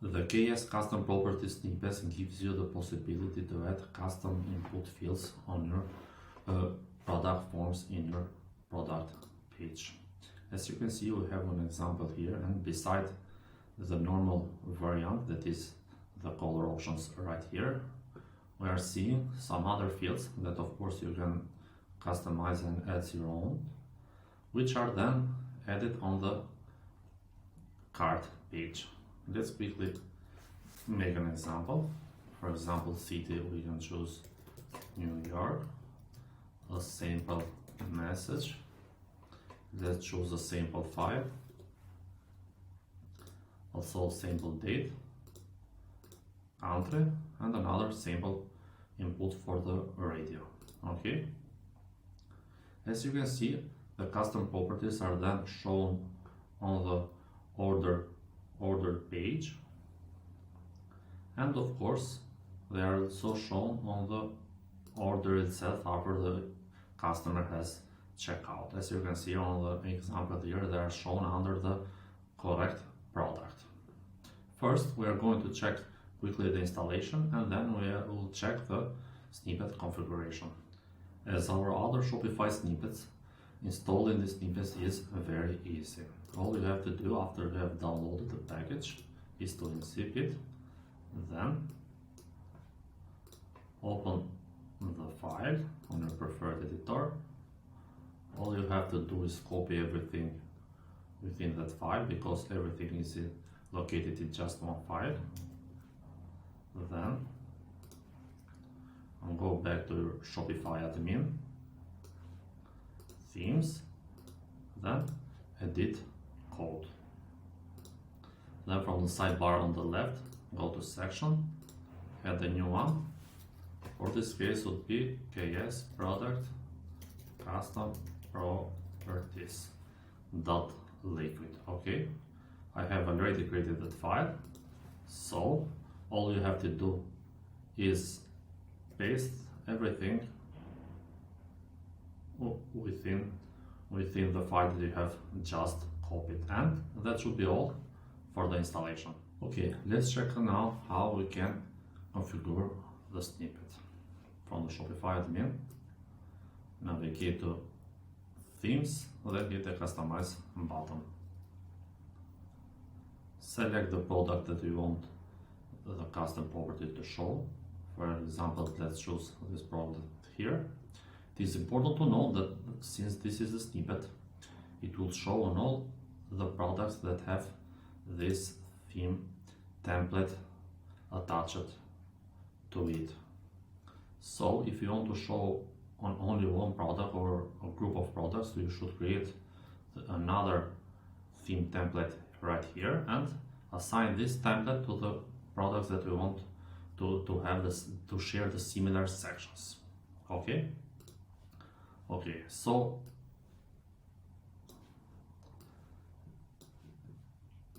The KS custom property snippets gives you the possibility to add custom input fields on your product forms in your product page. As you can see, we have an example here, and beside the normal variant, that is the color options right here, we are seeing some other fields that of course you can customize and add your own, which are then added on the cart page. Let's quickly make an example. For example, city, we can choose New York, a sample message. Let's choose a sample file, also sample date, country, and another sample input for the radio. Okay. As you can see, the custom properties are then shown on the order page, and of course they are also shown on the order itself after the customer has checked out. As you can see on the example here, they are shown under the correct product. First, we are going to check quickly the installation, and then we will check the snippet configuration. As our other Shopify snippets, installing the snippets is very easy. All you have to do after you have downloaded the package is to unzip it, then open the file on your preferred editor. All you have to do is copy everything within that file, because everything is located in just one file. Then I'll go back to your Shopify admin, themes, then edit code. Then from the sidebar on the left, go to section, add a new one. For this case would be KS product custom properties dot liquid. Okay, I have already created that file, so all you have to do is paste everything within the file that you have just copied, and that should be all for the installation. Okay, let's check now how we can configure the snippet. From the Shopify admin, navigate to themes, then hit the customize button. Select the product that you want the custom property to show. For example, let's choose this product here. It is important to know that since this is a snippet, it will show on all the products that have this theme template attached to it. So if you want to show on only one product or a group of products, you should create another theme template right here and assign this template to the products that we want to have this, to share the similar sections. Okay, so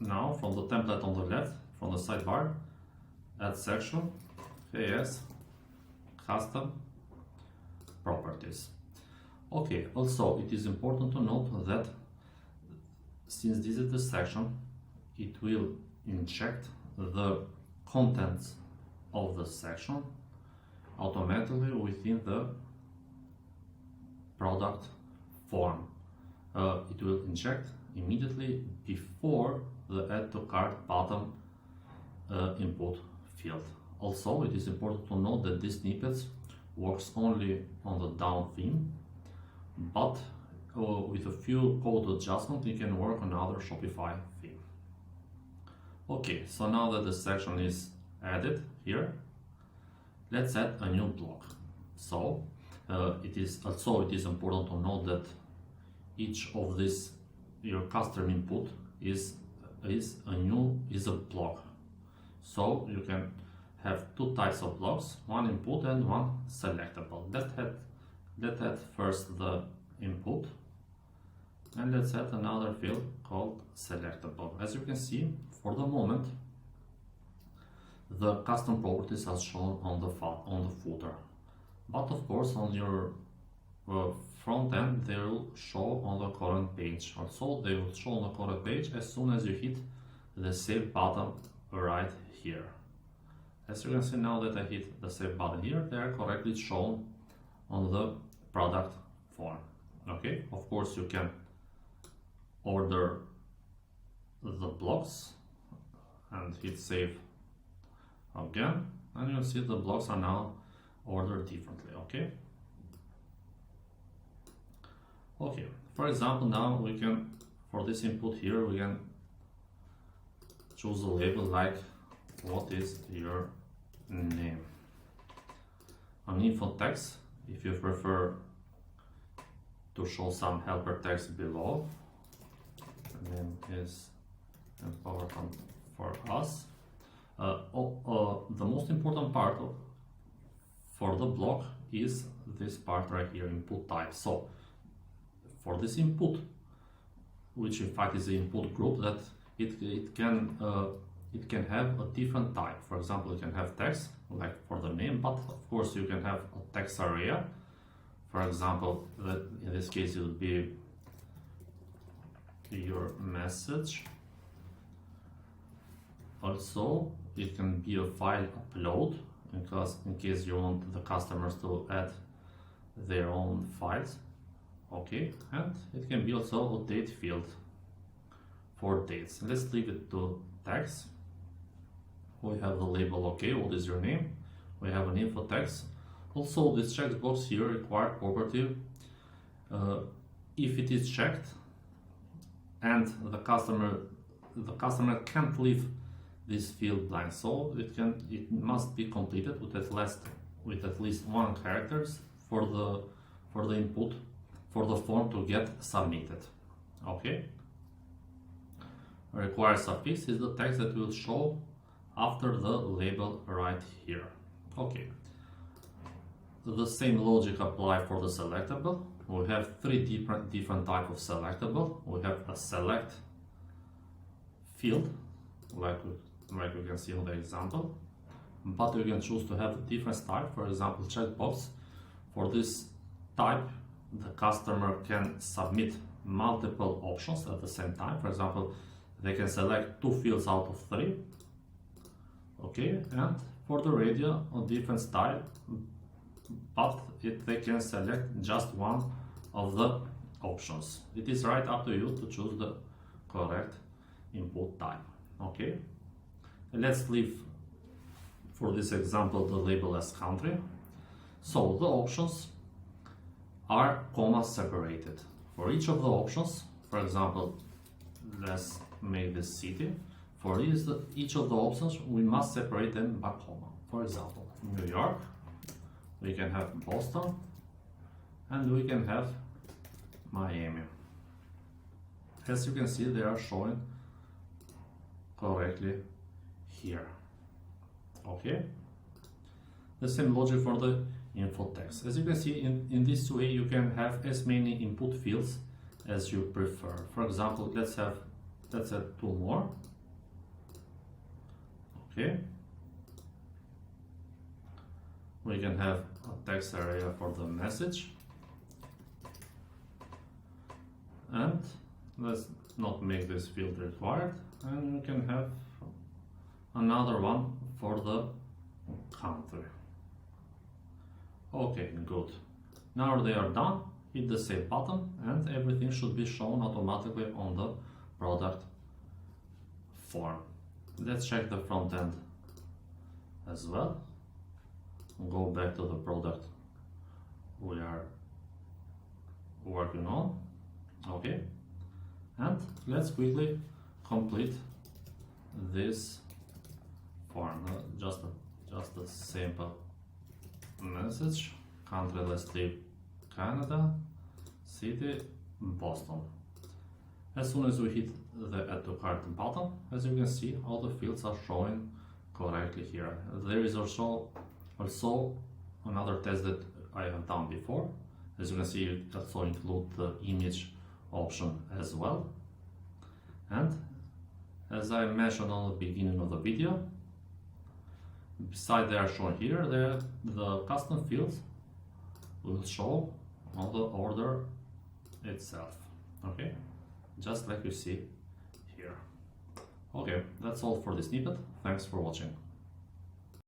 now from the template on the left, from the sidebar, add section, KS custom properties. Okay, also it is important to note that since this is the section, it will inject the contents of the section automatically within the product form. It will inject immediately before the add to cart button input field. Also, it is important to note that this snippets works only on the down theme, but with a few code adjustments, it can work on other Shopify theme. Okay, so now that the section is added here, let's add a new block. So it is important to note that each of this your custom input is a block. So you can have two types of blocks, one input and one selectable. Let's add first the input, and let's add another field called selectable. As you can see, for the moment, the custom properties are shown on the footer, but of course on your front end they will show on the current page. Also, they will show on the current page as soon as you hit the save button right here. As you can see, now that I hit the save button here, they are correctly shown on the product form. Okay, of course you can order the blocks and hit save again, and you'll see the blocks are now ordered differently. Okay, for example, now we can, for this input here, we can choose a label like what is your name, an info text if you prefer to show some helper text below. The name is important for us. The most important part for the block is this part right here, input type. So for this input, which in fact is the input group, that it can have a different type. For example, you can have text like for the name, but of course you can have a text area. For example, that in this case it would be your message. Also, it can be a file upload, because in case you want the customers to add their own files. Okay, and it can be also a date field for dates. Let's leave it to text. We have the label, okay, what is your name? We have an info text. Also, this checkbox here, required property, if it is checked and the customer can't leave this field blank, so it must be completed with at least one characters for the input for the form to get submitted. Okay. Required suffix is the text that will show after the label right here. Okay. The same logic apply for the selectable. We have three different type of selectable. We have a select field, like we can see on the example, but you can choose to have a different type. For example, checkbox. For this type, the customer can submit multiple options at the same time. For example, they can select 2 fields out of 3. Okay, and for the radio, a different style, but they can select just one of the options. It is right up to you to choose the correct input type. Okay, let's leave for this example the label as country. So the options are comma separated. For each of the options, for example, let's make this city. For each of the options, we must separate them by comma. For example, New York, we can have Boston, and we can have Miami. As you can see, they are showing correctly here. Okay. The same logic for the info text. As you can see, in this way you can have as many input fields as you prefer. For example, let's add 2 more. Okay. We can have a text area for the message, and let's not make this field required, and we can have another one for the country. Okay, good. Now they are done. Hit the save button and everything should be shown automatically on the product form. Let's check the front end as well. Go back to the product we are working on. Okay, and let's quickly complete this form. Just a simple message. Country, let's leave Canada. City, Boston. As soon as we hit the add to cart button, as you can see, all the fields are showing correctly here. There is also another test that I have done before. As you can see, it also includes the image option as well. And as I mentioned on the beginning of the video, beside they are shown here, the custom fields will show on the order itself. Okay, just like you see here. Okay, that's all for the snippet. Thanks for watching.